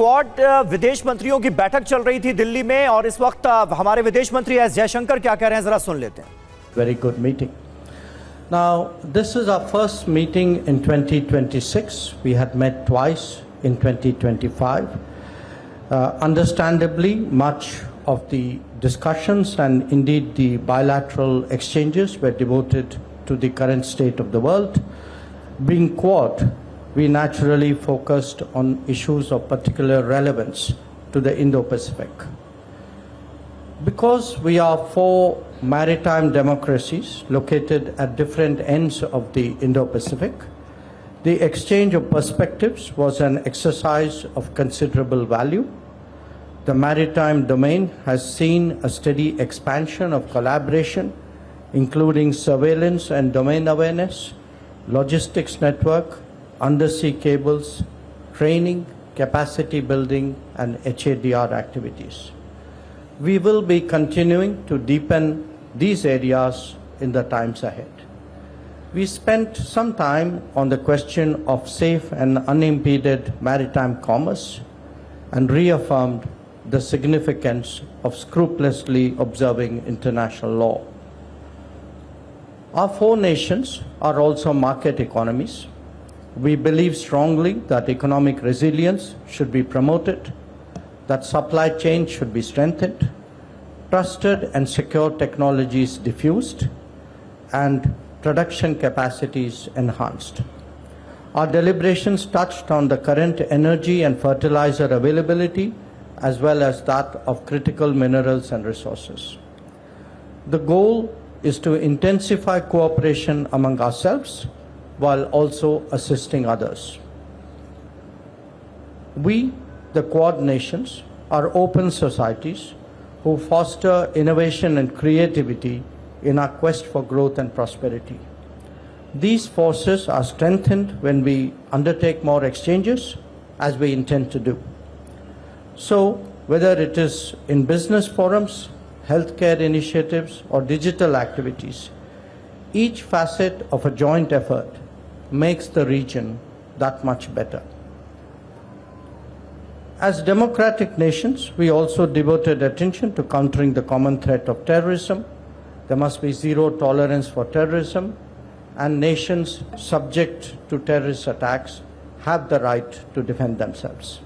Quad विदेश मंत्रियों की बैठक चल रही थी दिल्ली में और इस वक्त हमारे विदेश मंत्री एस जयशंकर क्या कह रहे हैं जरा सुन लेते हैं। Very good meeting. Now, this is our first meeting in 2026. We had met twice in 2025. Understandably, much of the discussions and indeed the bilateral exchanges were devoted to the current state of the world. Being Quad, we naturally focused on issues of particular relevance to the Indo-Pacific. Because we are four maritime democracies located at different ends of the Indo-Pacific, the exchange of perspectives was an exercise of considerable value. The maritime domain has seen a steady expansion of collaboration, including surveillance and domain awareness, logistics network, undersea cables, training, capacity building, and HADR activities. We will be continuing to deepen these areas in the times ahead. We spent some time on the question of safe and unimpeded maritime commerce and reaffirmed the significance of scrupulously observing international law. Our four nations are also market economies. We believe strongly that economic resilience should be promoted, that supply chains should be strengthened, trusted and secure technologies diffused, and production capacities enhanced. Our deliberations touched on the current energy and fertilizer availability as well as that of critical minerals and resources. The goal is to intensify cooperation among ourselves while also assisting others. We, the Quad nations, are open societies who foster innovation and creativity in our quest for growth and prosperity. These forces are strengthened when we undertake more exchanges, as we intend to do. So, whether it is in business forums, healthcare initiatives, or digital activities, each facet of a joint effort makes the region that much better. As democratic nations, we also devoted attention to countering the common threat of terrorism. There must be zero tolerance for terrorism, and nations subject to terrorist attacks have the right to defend themselves.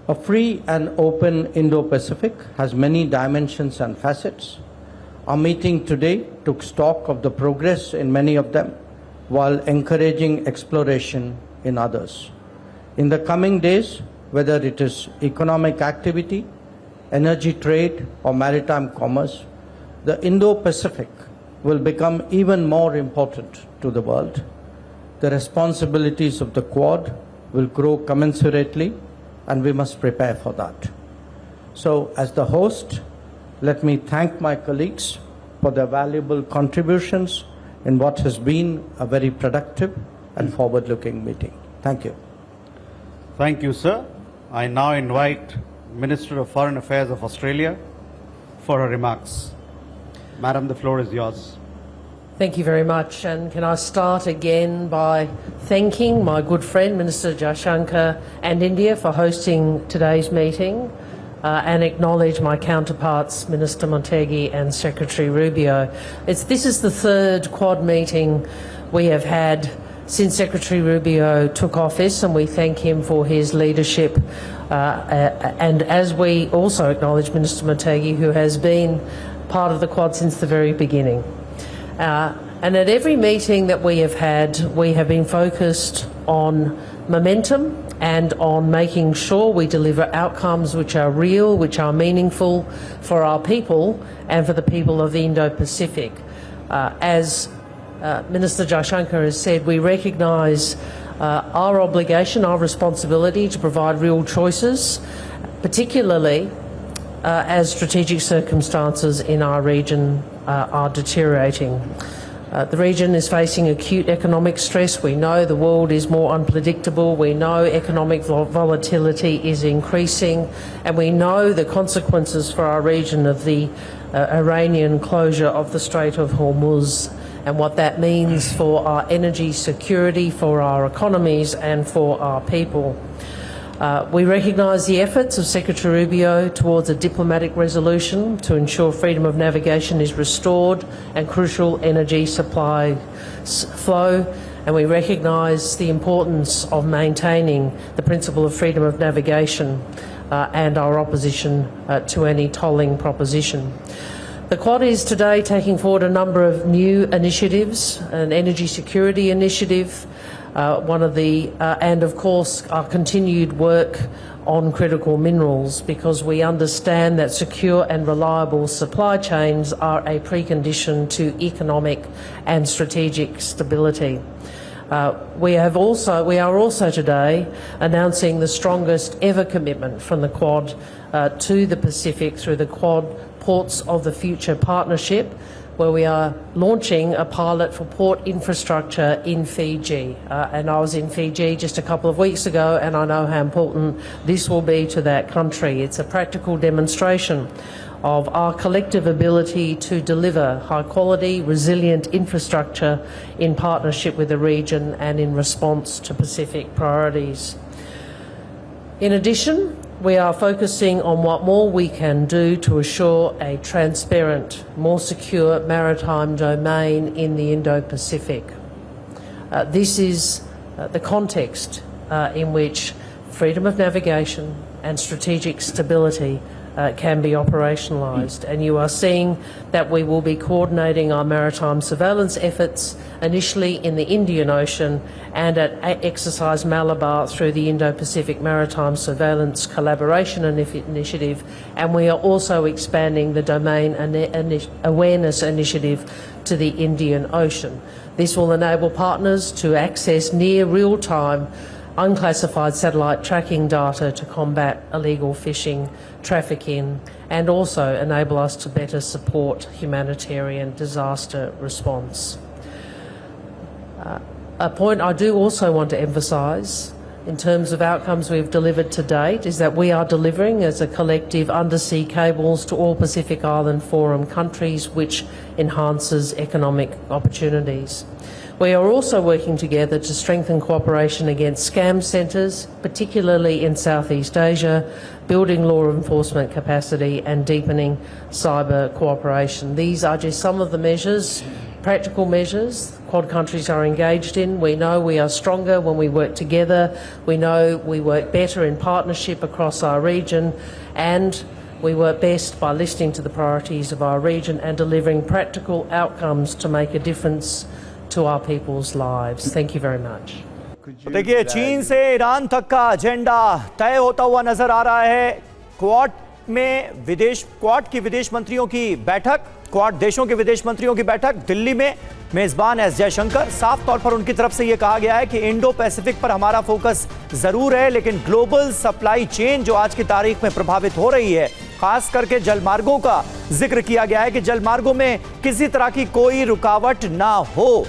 A free and open Indo-Pacific has many dimensions and facets. Our meeting today took stock of the progress in many of them while encouraging exploration in others. In the coming days, whether it is economic activity, energy trade, or maritime commerce, the Indo-Pacific will become even more important to the world. The responsibilities of the Quad will grow commensurately, and we must prepare for that. So, as the host, let me thank my colleagues for their valuable contributions in what has been a very productive and forward-looking meeting. Thank you. Thank you, sir. I now invite Minister of Foreign Affairs of Australia for her remarks. Madam, the floor is yours. Thank you very much. And can I start again by thanking my good friend, Minister Jaishankar, and India for hosting today's meeting, and acknowledge my counterparts, Minister Motegi and Secretary Rubio. This is the third Quad meeting we have had since Secretary Rubio took office, and we thank him for his leadership. And as we also acknowledge Minister Motegi, who has been part of the Quad since the very beginning. And at every meeting that we have been focused on momentum and on making sure we deliver outcomes which are real, which are meaningful for our people and for the people of the Indo-Pacific. As Minister Jaishankar has said, we recognise our obligation, our responsibility to provide real choices, particularly as strategic circumstances in our region are deteriorating. The region is facing acute economic stress. We know the world is more unpredictable. We know economic volatility is increasing, and we know the consequences for our region of the Iranian closure of the Strait of Hormuz and what that means for our energy security, for our economies and for our people. We recognise the efforts of Secretary Rubio towards a diplomatic resolution to ensure freedom of navigation is restored and crucial energy supply flow, and we recognise the importance of maintaining the principle of freedom of navigation and our opposition to any tolling proposition. The Quad is today taking forward a number of new initiatives, an energy security initiative, and of course our continued work on critical minerals, because we understand that secure and reliable supply chains are a precondition to economic and strategic stability. We are also today announcing the strongest ever commitment from the Quad to the Pacific through the Quad Ports of the Future Partnership, where we are launching a pilot for port infrastructure in Fiji. And I was in Fiji just a couple of weeks ago, and I know how important this will be to that country. It's a practical demonstration of our collective ability to deliver high-quality, resilient infrastructure in partnership with the region and in response to Pacific priorities. In addition, we are focusing on what more we can do to assure a transparent, more secure maritime domain in the Indo-Pacific. This is the context in which freedom of navigation and strategic stability can be operationalised, and you are seeing that we will be coordinating our maritime surveillance efforts initially in the Indian Ocean and at Exercise Malabar through the Indo-Pacific Maritime Surveillance Collaboration Initiative, and we are also expanding the Domain Awareness Initiative to the Indian Ocean. This will enable partners to access near real-time unclassified satellite tracking data to combat illegal fishing, trafficking, and also enable us to better support humanitarian disaster response. A point I do also want to emphasise in terms of outcomes we've delivered to date is that we are delivering as a collective undersea cables to all Pacific Island Forum countries, which enhances economic opportunities. We are also working together to strengthen cooperation against scam centres, particularly in Southeast Asia, building law enforcement capacity and deepening cyber cooperation. These are just some of the measures, practical measures, Quad countries are engaged in. We know we are stronger when we work together. We know we work better in partnership across our region, and we work best by listening to the priorities of our region and delivering practical outcomes to make a difference to our people's lives. Thank you very much. तो देखिए, चीन से Iran तक का agenda तय होता हुआ नजर आ रहा है। क्वाड की विदेश मंत्रियों की बैठक, क्वाड देशों के विदेश मंत्रियों की बैठक दिल्ली में। मेजबान एस जयशंकर, साफ तौर पर उनकी तरफ से यह कहा गया है कि इंडो पैसिफिक पर हमारा फोकस जरूर है, लेकिन ग्लोबल सप्लाई चेन जो आज की तारीख में प्रभावित हो रही है, खास करके जलमार्गों का जिक्र किया गया है कि जलमार्गों में किसी तरह की कोई रुकावट ना हो।